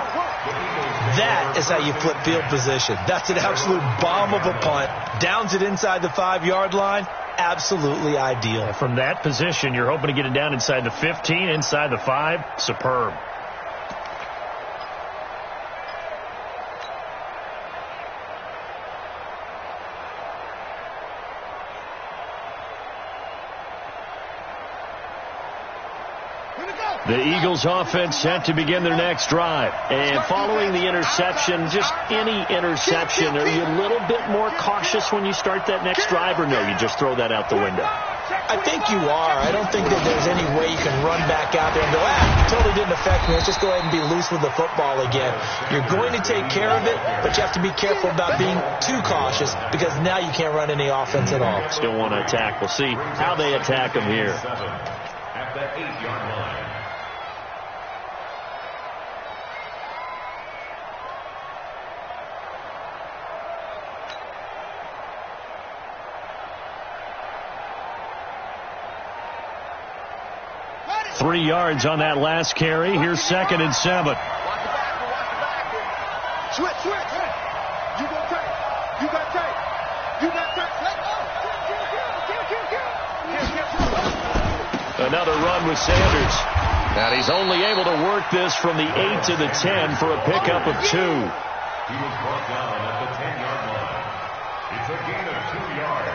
That is how you flip field position. That's an absolute bomb of a punt. Downs it inside the 5-yard line. Absolutely ideal. And from that position, you're hoping to get it down inside the 15, inside the 5. Superb. The Eagles offense set to begin their next drive. And following the interception, just any interception, are you a little bit more cautious when you start that next drive, or no, you just throw that out the window? I think you are. I don't think that there's any way you can run back out there and go, totally didn't affect me. Let's just go ahead and be loose with the football again. You're going to take care of it, but you have to be careful about being too cautious because now you can't run any offense at all. Still want to attack. We'll see how they attack them here. At the 8-yard line. Three yards on that last carry. Here's second and 7. Watch the back. Switch. You go tight. You got tight. Let go. Another run with Sanders. And he's only able to work this from the 8 to the 10 for a pickup of 2. He was brought down at the 10-yard line. It's a gain of 2 yards.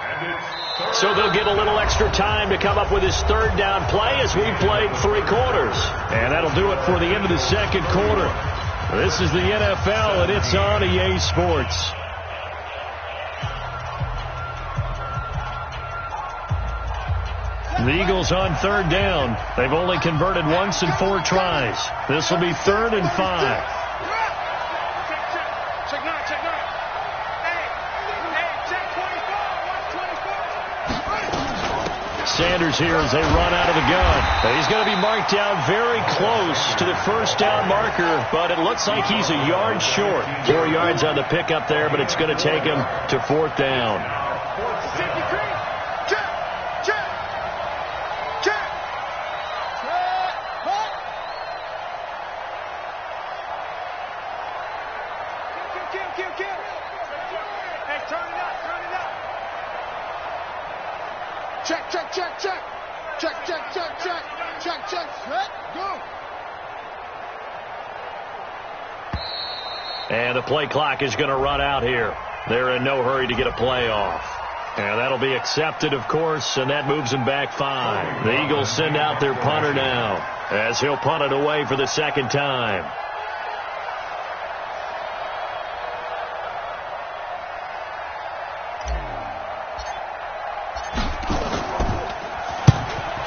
And it's so they'll get a little extra time to come up with his third down play as we played 3 quarters. And that'll do it for the end of the second quarter. This is the NFL, and it's on EA Sports. The Eagles on third down. They've only converted once in 4 tries. This will be 3rd and 5. Sanders here as they run out of the gun. He's going to be marked down very close to the first down marker, but it looks like he's a yard short. 4 yards on the pickup there, but it's going to take him to 4th down. Check. Go. And the play clock is going to run out here. They're in no hurry to get a play off. And that'll be accepted, of course, and that moves them back 5. The Eagles send out their punter now as he'll punt it away for the second time.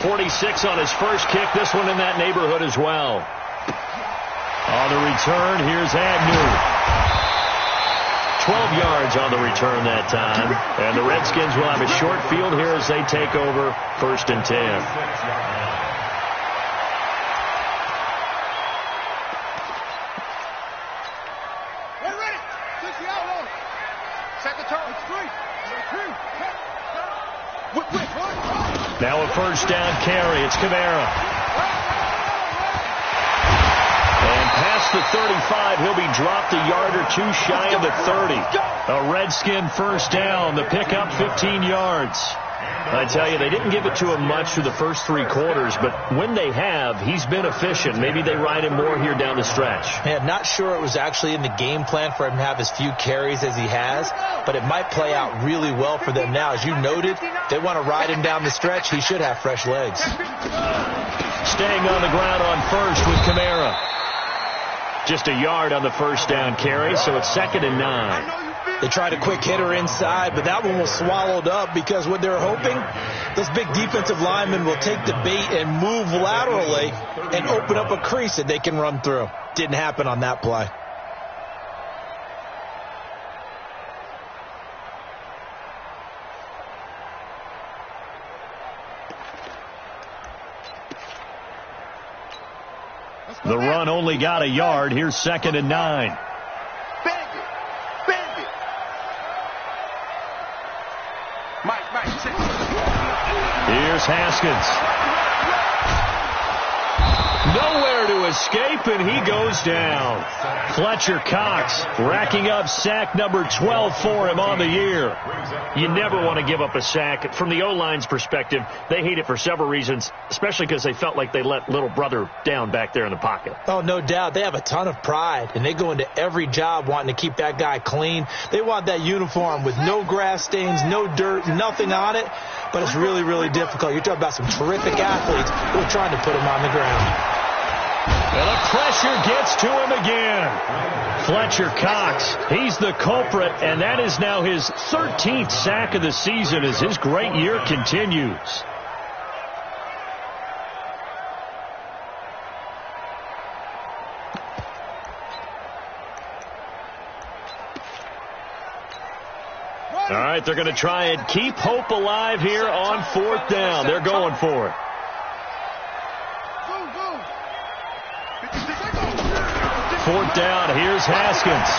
.46 on his first kick. This one in that neighborhood as well. On the return, here's Agnew. 12 yards on the return that time. And the Redskins will have a short field here as they take over 1st and 10. Now a first down carry. It's Kamara. And past the 35, he'll be dropped a yard or 2 shy of the 30. A Redskin first down. The pickup 15 yards. I tell you, they didn't give it to him much through the first 3 quarters, but when they have, he's been efficient. Maybe they ride him more here down the stretch. Man, not sure it was actually in the game plan for him to have as few carries as he has, but it might play out really well for them now. As you noted, they want to ride him down the stretch. He should have fresh legs. Staying on the ground on first with Kamara. Just a yard on the first down carry, so it's 2nd and 9. They tried a quick hitter inside, but that one was swallowed up because what they're hoping, those big defensive linemen will take the bait and move laterally and open up a crease that they can run through. Didn't happen on that play. The run only got a yard. Here's 2nd and 9. Bend it. Bend it. Mike, Here's Haskins. Nowhere to escape, and he goes down. Fletcher Cox racking up sack number 12 for him on the year. You never want to give up a sack. From the O-line's perspective, they hate it for several reasons, especially because they felt like they let little brother down back there in the pocket. Oh, no doubt. They have a ton of pride, and they go into every job wanting to keep that guy clean. They want that uniform with no grass stains, no dirt, nothing on it, but it's really, really difficult. You're talking about some terrific athletes who are trying to put him on the ground. And the pressure gets to him again. Fletcher Cox, he's the culprit, and that is now his 13th sack of the season as his great year continues. All right, they're going to try and keep hope alive here on 4th down. They're going for it. 4th down, here's Haskins.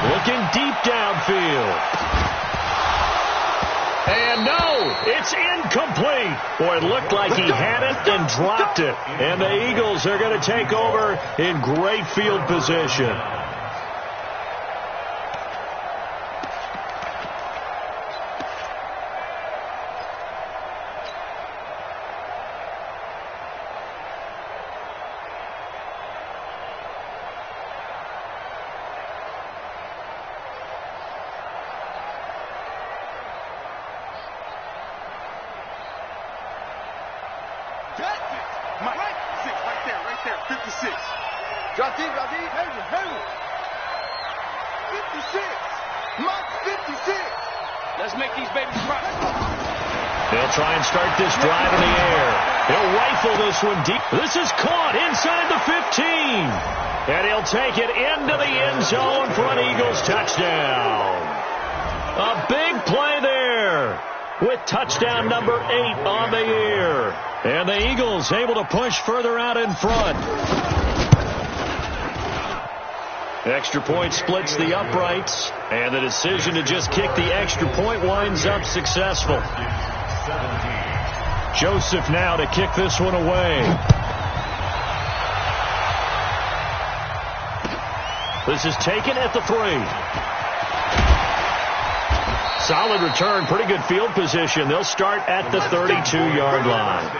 Looking deep downfield. And no, it's incomplete. Boy, it looked like he had it and dropped it. And the Eagles are going to take over in great field position. Drop deep. 56. Mike, 56. Let's make these babies rock. They'll try and start this drive in the air. He'll rifle this one deep. This is caught inside the 15. And he'll take it into the end zone for an Eagles touchdown. A big play there with touchdown number 8 on the year. And the Eagles able to push further out in front. Extra point splits the uprights, and the decision to just kick the extra point winds up successful. Joseph now to kick this one away. This is taken at the 3. Solid return, pretty good field position. They'll start at the 32-yard line.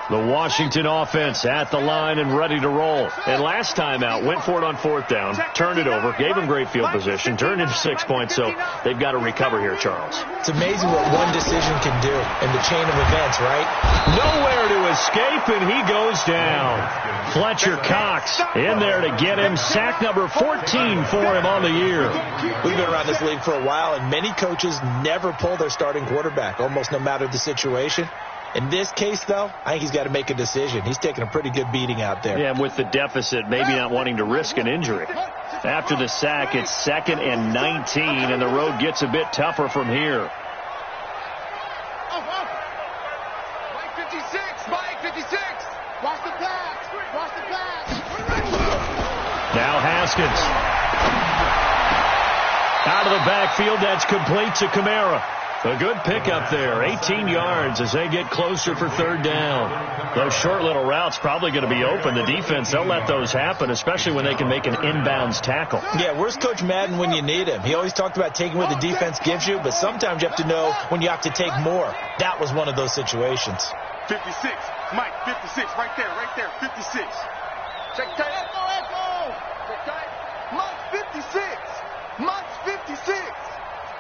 The Washington offense at the line and ready to roll. And last time out, went for it on 4th down, turned it over, gave them great field position, turned into 6 points, so they've got to recover here, Charles. It's amazing what one decision can do in the chain of events, right? Nowhere to escape, and he goes down. Fletcher Cox in there to get him. Sack number 14 for him on the year. We've been around this league for a while, and many coaches never pull their starting quarterback, almost no matter the situation. In this case, though, I think he's got to make a decision. He's taking a pretty good beating out there. Yeah, and with the deficit, maybe not wanting to risk an injury. After the sack, it's 2nd and 19, and the road gets a bit tougher from here. Mike 56. Mike 56. Watch the pass. Watch the pass. Now Haskins. Out of the backfield, that's complete to Kamara. A good pickup there, 18 yards as they get closer for 3rd down. Those short little routes probably going to be open. The defense, they'll let those happen, especially when they can make an inbounds tackle. Yeah, where's Coach Madden when you need him? He always talked about taking what the defense gives you, but sometimes you have to know when you have to take more. That was one of those situations. 56. Mike 56. Right there. 56. Check tight. Echo. Check tight. Mike 56. Mike 56.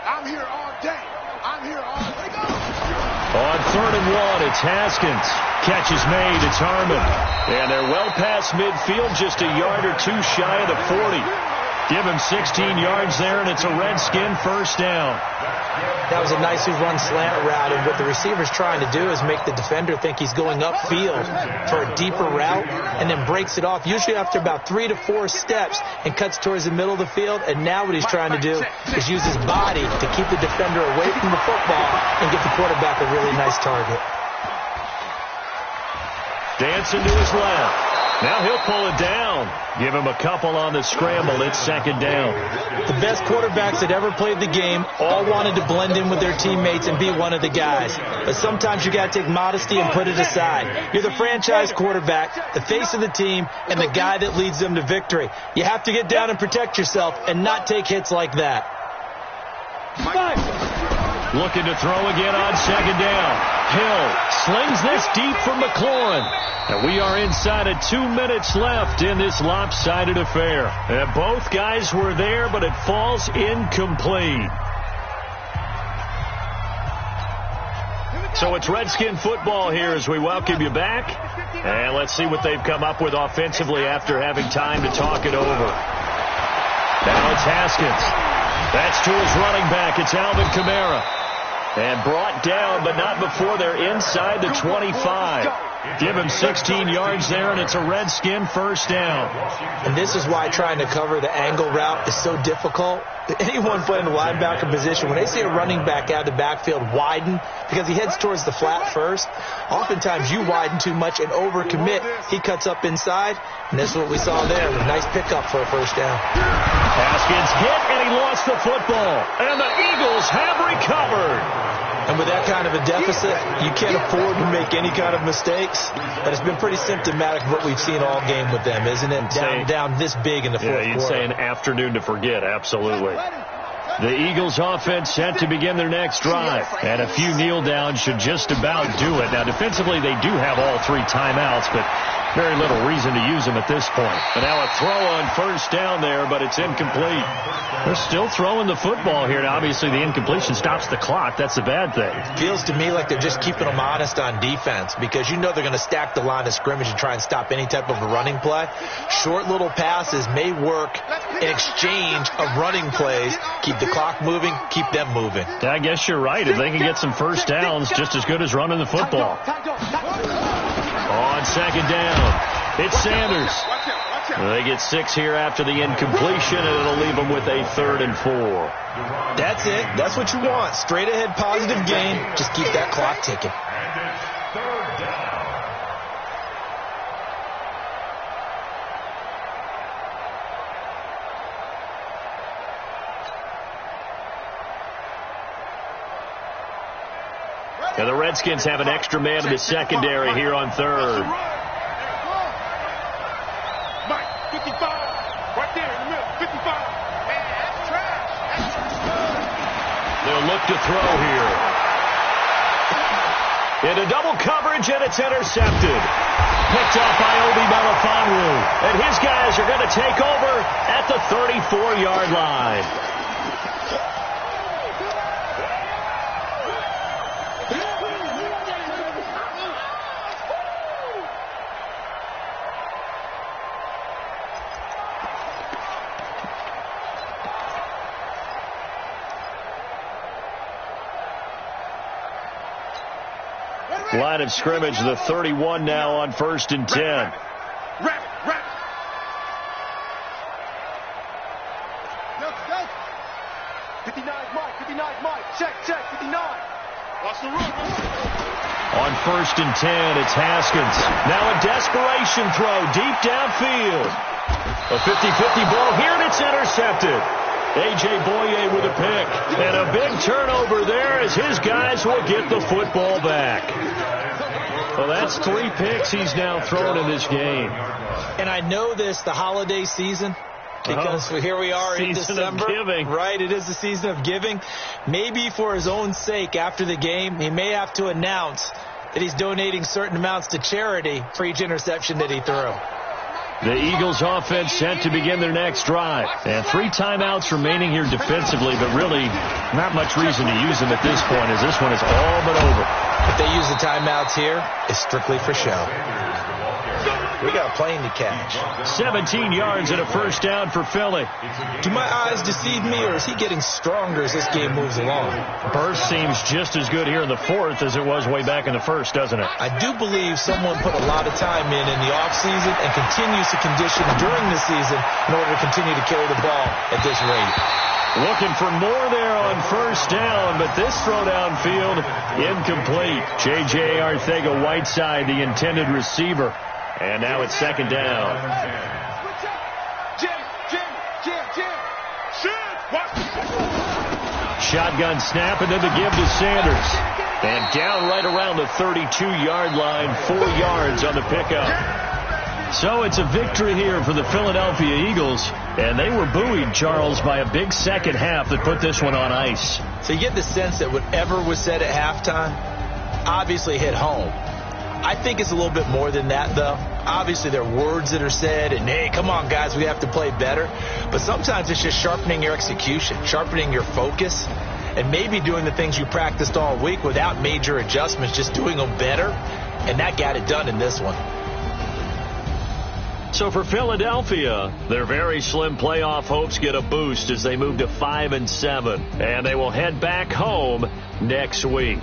I'm here all day. I'm here all day. On 3rd and 1, it's Haskins. catch is made. It's Harmon. And they're well past midfield, just a yard or two shy of the 40. Give him 16 yards there, and it's a Redskin first down. That was a nicely run slant route, and what the receiver's trying to do is make the defender think he's going upfield for a deeper route and then breaks it off, usually after about 3 to 4 steps, and cuts towards the middle of the field. And now what he's trying to do is use his body to keep the defender away from the football and give the quarterback a really nice target. Dancing to his left. Now he'll pull it down. Give him a couple on the scramble. It's second down. The best quarterbacks that ever played the game all wanted to blend in with their teammates and be one of the guys. But sometimes you got to take modesty and put it aside. You're the franchise quarterback, the face of the team, and the guy that leads them to victory. You have to get down and protect yourself and not take hits like that. Looking to throw again on second down. Hill slings this deep from McLaurin. And we are inside of 2 minutes left in this lopsided affair. And both guys were there, but it falls incomplete. So it's Redskin football here as we welcome you back. And let's see what they've come up with offensively after having time to talk it over. Now it's Haskins. That's to his running back. It's Alvin Kamara. And brought down, but not before they're inside the 25. Give him 16 yards there, and it's a Redskin first down. And this is why trying to cover the angle route is so difficult. Anyone playing the linebacker position, when they see a running back out of the backfield widen, because he heads towards the flat first, oftentimes you widen too much and overcommit. He cuts up inside, and this is what we saw there. A nice pickup for a first down. Haskins hit, and he lost the football. And the Eagles have recovered. And with that kind of a deficit, you can't afford to make any kind of mistakes. But it's been pretty symptomatic of what we've seen all game with them, isn't it? Down this big in the fourth quarter. You'd say an afternoon to forget, absolutely. The Eagles offense set to begin their next drive. And a few kneel downs should just about do it. Now, defensively, they do have all 3 timeouts, but very little reason to use them at this point. And now a throw on first down there, but it's incomplete. They're still throwing the football here. Now, obviously, the incompletion stops the clock. That's the bad thing. Feels to me like they're just keeping them honest on defense, because you know they're going to stack the line of scrimmage and try and stop any type of a running play. Short little passes may work in exchange of running plays. Keep the clock moving, keep them moving. I guess you're right. If they can get some first downs, just as good as running the football. On second down, it's Sanders. They get 6 here after the incompletion, and it'll leave them with a 3rd and 4. That's it. That's what you want. Straight ahead positive gain. Just keep that clock ticking. And the Redskins have an extra man in the secondary here on 3rd. Mike, 55. Right there in the middle, 55. Man, that's trash. They'll look to throw here. Into double coverage, and it's intercepted. Picked up by Obi Melifonwu. And his guys are going to take over at the 34-yard line. Line of scrimmage, the 31 now on 1st and 10. Rap. 59's Mike. Check, 59. Watch the run. On 1st and 10, it's Haskins. Now a desperation throw deep downfield. A 50-50 ball here, and it's intercepted. A.J. Boye with a pick. And a big turnover there as his guys will get the football back. Well, that's 3 picks he's now thrown in this game. And I know this, the holiday season, because here we are in December. Season of giving. Right, it is the season of giving. Maybe for his own sake, after the game, he may have to announce that he's donating certain amounts to charity for each interception that he threw. The Eagles offense set to begin their next drive. And 3 timeouts remaining here defensively, but really not much reason to use them at this point as this one is all but over. If they use the timeouts here, it's strictly for show. We got a plane to catch. 17 yards and a first down for Philly. Do my eyes deceive me, or is he getting stronger as this game moves along? Burst seems just as good here in the fourth as it was way back in the first, doesn't it? I do believe someone put a lot of time in the offseason and continues to condition during the season in order to continue to carry the ball at this rate. Looking for more there on first down, but this throw downfield incomplete. J.J. Arcega-Whiteside, the intended receiver. And now it's second down. Shotgun snap and then the give to Sanders. And down right around the 32-yard line, 4 yards on the pickup. So it's a victory here for the Philadelphia Eagles. And they were buoyed, Charles, by a big second half that put this one on ice. So you get the sense that whatever was said at halftime obviously hit home. I think it's a little bit more than that, though. Obviously, there are words that are said, and, hey, come on, guys, we have to play better. But sometimes it's just sharpening your execution, sharpening your focus, and maybe doing the things you practiced all week without major adjustments, just doing them better, and that got it done in this one. So for Philadelphia, their very slim playoff hopes get a boost as they move to 5-7, and they will head back home next week.